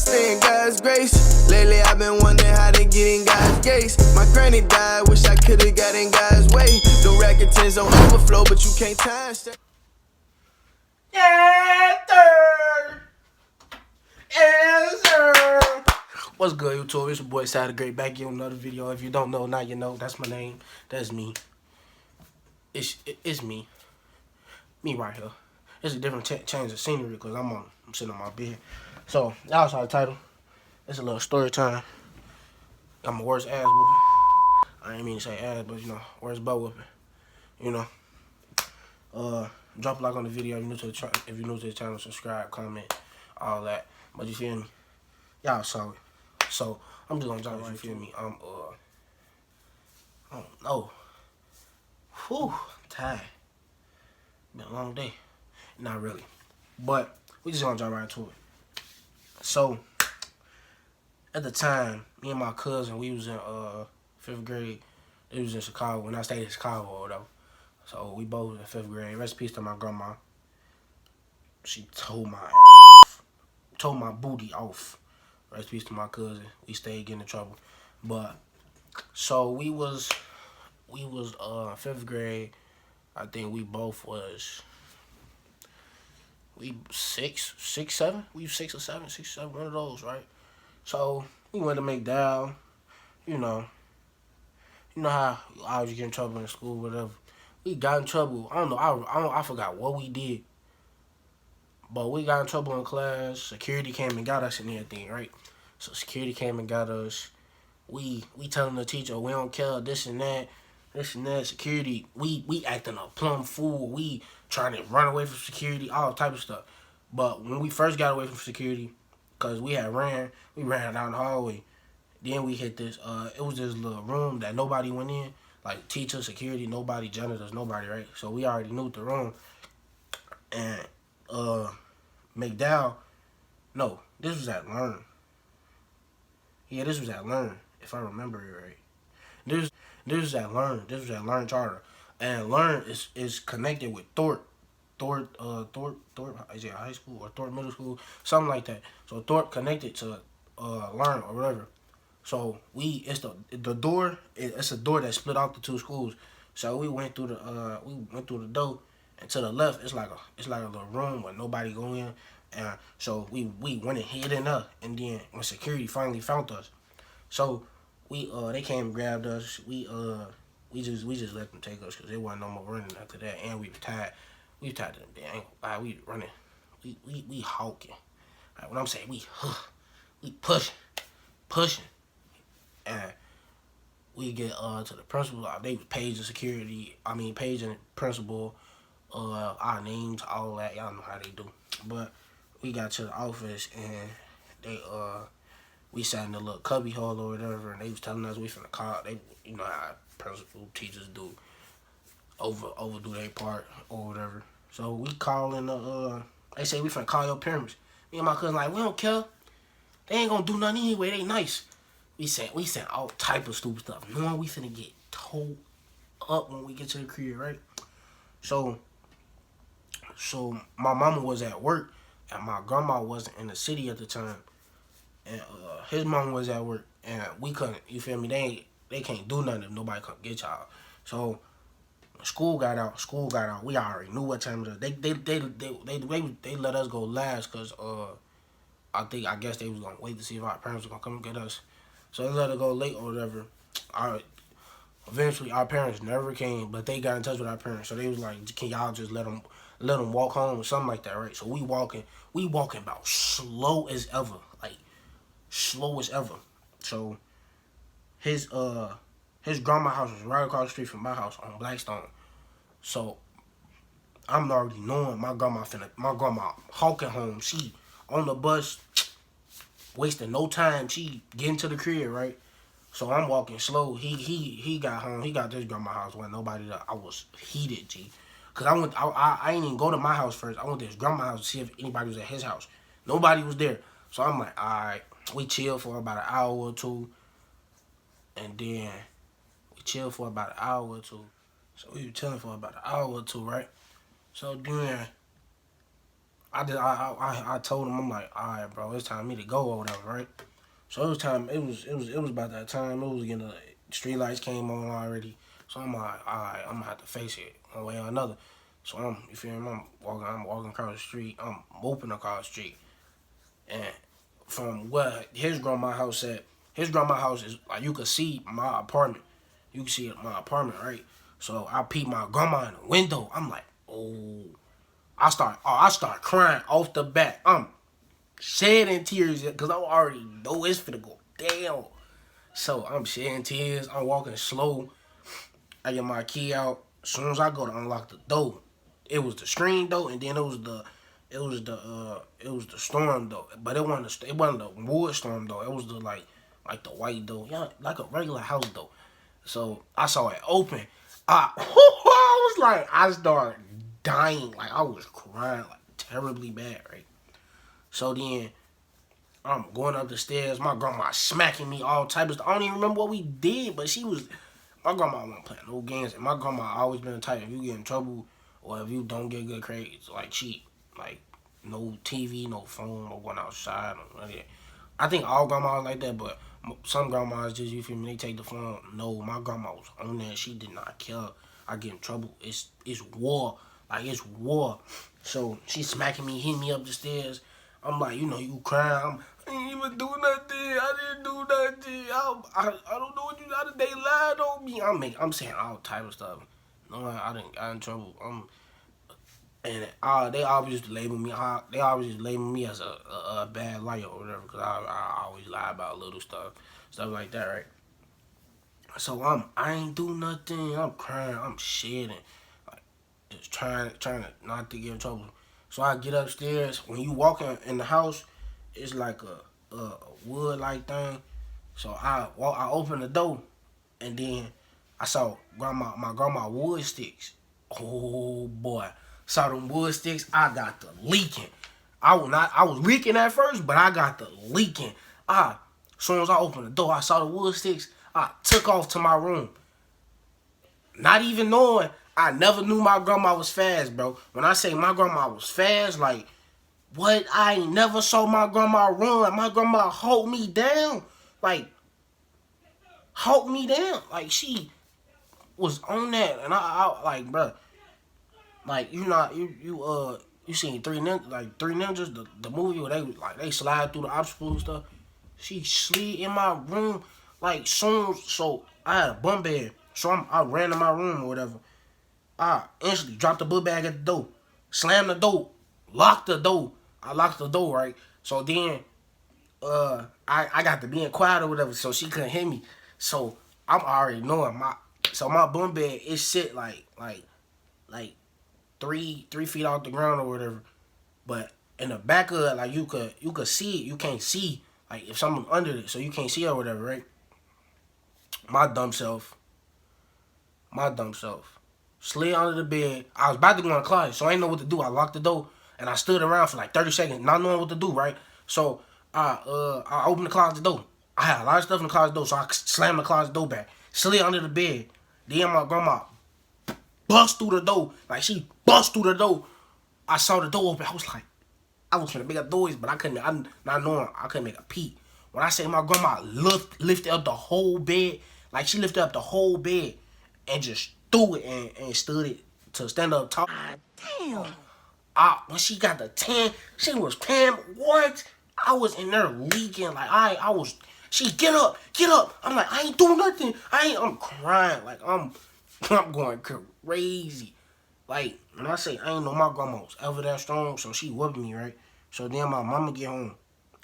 stay in God's grace. Lately I've been wondering how to get in God's gates. My granny died, wish I could've got in God's way. The racket tends don't overflow, but you can't time. Yes, sir. Yes, sir. What's good, YouTube? It's your boy Side the Great back here on another video. If you don't know, now you know. That's my name. That's me. It's me. Me right here. It's a different change of scenery because I'm sitting on my bed. So y'all saw the title. It's a little story time. Got my worst ass whooping. I ain't mean to say ass, but you know, worst butt whooping. You know. Drop a like on the video if you're new to the channel, subscribe, comment, all that. But you feel me? Y'all saw it. So I'm just gonna drop it, you feel me? I don't know. Whew, I'm tired. Been a long day. Not really. But we just gonna jump right into it. So at the time, me and my cousin, we was in 5th grade. It was in Chicago when I stayed in Chicago though. So we both in 5th grade. Rest in peace to my grandma. She tore my ass off. Tore my booty off. Rest in peace to my cousin. We stayed getting in trouble. But so we was 5th grade. I think we both was six, 7. We 6 or 7, 6 or 7, one of those, right? So we went to McDowell. You know how I always get in trouble in school, whatever. We got in trouble. I don't know. I forgot what we did, but we got in trouble in class. Security came and got us and everything, right? So security came and got us. We telling the teacher we don't care, this and that. Security, we acting a plumb fool. We trying to run away from security, all type of stuff. But when we first got away from security, cause we ran down the hallway. Then we hit this. It was this little room that nobody went in. Like teacher, security, nobody, janitors, nobody, right? So we already knew the room. And McDowell, no, this was at Learn. Yeah, this was at Learn, if I remember it right. This was at Learn. This was at Learn Charter. And Learn is connected with Thorpe. Thorpe, is it high school or Thorpe Middle School? Something like that. So Thorpe connected to Learn or whatever. So it's the door. It's a door that split off the two schools. So we went through the door, and to the left it's like a little room where nobody go in. And so we went and hid in there. And then when security finally found us, so they came and grabbed us. We just let them take us because there wasn't no more running after that. And we were tired. We were tired of them. We running. We hawking. Like, when I'm saying we pushing. And we get to the principal. They was paging security. Paging the principal. Our names, all that. Y'all know how they do. But we got to the office and we sat in the little cubby hole or whatever, and they was telling us we finna call. They, you know how principal teachers do, overdo their part or whatever. So we calling they say we finna call your parents. Me and my cousin like, we don't care. They ain't gonna do nothing anyway. They nice. We sent all type of stupid stuff, knowing we finna get towed up when we get to the crib, right? So my mama was at work, and my grandma wasn't in the city at the time, and his mama was at work, and we couldn't. You feel me? They can't do nothing if nobody come get y'all. So when school got out. We already knew what time it was. They let us go last because I guess they was gonna wait to see if our parents were gonna come get us. So they let us go late or whatever. Eventually, our parents never came, but they got in touch with our parents. So they was like, "Can y'all just let them walk home or something like that, right?" So we walking about slow as ever, like slow as ever. So his grandma house was right across the street from my house on Blackstone. So I'm already knowing my grandma hawking home. She on the bus, wasting no time. She getting to the crib, right? So I'm walking slow. He got home. He got to his grandma's house when nobody there. I was heated, G. Cause I ain't even go to my house first. I went to his grandma's house to see if anybody was at his house. Nobody was there. So I'm like, all right. We chilled for about an hour or two. And then we chilled for about an hour or two. So we were chilling for about an hour or two, right? So then I told him, I'm like, all right, bro, it's time for me to go or whatever, right? So it was time. It was about that time. It was getting the street lights came on already. So I'm like, all right, I'm gonna have to face it one way or another. So you feel me? I'm walking across the street. I'm moping across the street, and from where his grandma house at, his grandma house is like you could see my apartment. You can see my apartment, right? So I peep my grandma in the window. I'm like, oh, I start crying off the bat. I'm shedding tears because I already know it's finna go down. So I'm shedding tears. I'm walking slow. I get my key out. As soon as I go to unlock the door, it was the screen door, and then it was the storm door. But it wasn't the wood storm door. It was the like the white door, yeah, like a regular house door. So I saw it open. I was like, I started dying. Like I was crying like terribly bad, right? So then I'm going up the stairs. My grandma smacking me all types of stuff. I don't even remember what we did, but my grandma wasn't playing no games. And my grandma always been the type, if you get in trouble or if you don't get good grades, like cheat. Like no TV, no phone, no going outside, or none of that. I think all grandmas like that, but some grandmas just, you feel me, they take the phone. No, my grandma was on that. She did not care. I get in trouble. It's war. Like it's war. So she smacking me, hitting me up the stairs. I'm like, you crying. I didn't even do nothing. I didn't do nothing. I don't know what you got. They lied on me. I'm saying all type of stuff. No, I didn't got in trouble. And they always used to label me. They always used to label me as a bad liar or whatever, because I always lie about little stuff like that, right? So I ain't do nothing. I'm crying. I'm shedding, like just trying to not to get in trouble. So I get upstairs. When you walk in the house, it's like a wood like thing. So I open the door, and then I saw my grandma wood sticks. Oh boy, saw them wood sticks. I got the leaking. I was leaking at first, but I got the leaking. As soon as I opened the door, I saw the wood sticks. I took off to my room, not even knowing. I never knew my grandma was fast, bro. When I say my grandma was fast, like what? I ain't never saw my grandma run. My grandma hold me down, like hold me down, like she was on that, and I like, bro, like you seen three ninjas, the movie where they slide through the obstacles and stuff. She slid in my room like soon. So I had a bunk bed, so I ran to my room or whatever. I instantly dropped the book bag at the door, slammed the door, locked the door. I locked the door, right. So then I got to being quiet or whatever, so she couldn't hear me. So I'm already knowing my bunk bed is sit like 3 feet off the ground or whatever. But in the back of it, like you could see it. You can't see like if someone under it, so you can't see it or whatever, right? My dumb self, slid under the bed. I was about to go in the closet, so I didn't know what to do. I locked the door and I stood around for like 30 seconds, not knowing what to do, right? So I opened the closet door. I had a lot of stuff in the closet door, so I slammed the closet door back, slid under the bed. Then my grandma bust through the door. Like she bust through the door. I saw the door open. I was trying to make a noise, but I couldn't. I'm not knowing. I couldn't make a peep. When I say my grandma lifted up the whole bed, like she lifted up the whole bed and just threw it and stood it to stand up tall. God damn. When she got the 10, she was 10. What? I was in there leaking. Like I was. She get up. I'm like, I ain't doing nothing. I'm crying. Like I'm going crazy. Like, when I say I ain't know my grandma was ever that strong, so she whooped me, right? So then my mama get home.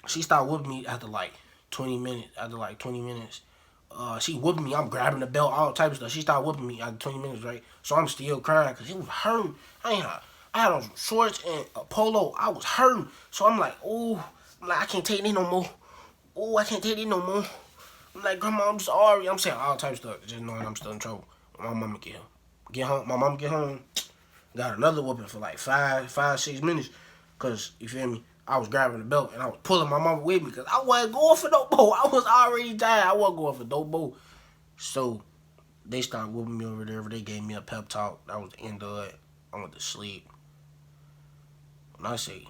She started whooping me after like 20 minutes. She whooping me. I'm grabbing the belt, all type of stuff. She started whooping me after 20 minutes, right? So I'm still crying because it was hurting. I had on some shorts and a polo. I was hurting. So I'm like, I can't take this no more. I can't take this no more. I'm like, Grandma, I'm sorry. I'm saying all types of stuff, just knowing I'm still in trouble. My mama get home. My mama get home. Got another whooping for like 6 minutes. Cause you feel me? I was grabbing the belt and I was pulling my mama with me because I wasn't going for no more. I was already tired. I wasn't going for no more. So they started whooping me over there. They gave me a pep talk. That was the end of it. I went to sleep. When I say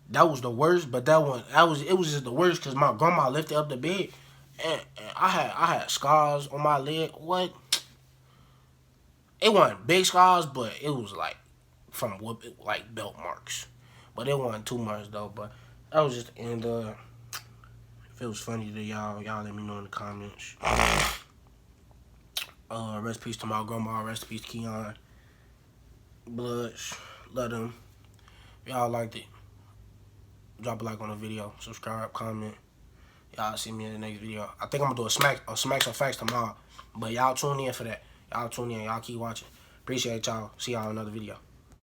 that was the worst. But it was just the worst because my grandma lifted up the bed, and I had scars on my leg. What? It wasn't big scars, but it was like from like belt marks. But it wasn't too much though. But that was just the end. If it was funny to y'all let me know in the comments. Rest in peace to my grandma. Rest in peace to Keon. Bloods. Love them. If y'all liked it, drop a like on the video. Subscribe. Comment. Y'all see me in the next video. I think I'm gonna do a smacks or facts tomorrow. But y'all tune in for that. Y'all tune in. Y'all keep watching. Appreciate y'all. See y'all in another video.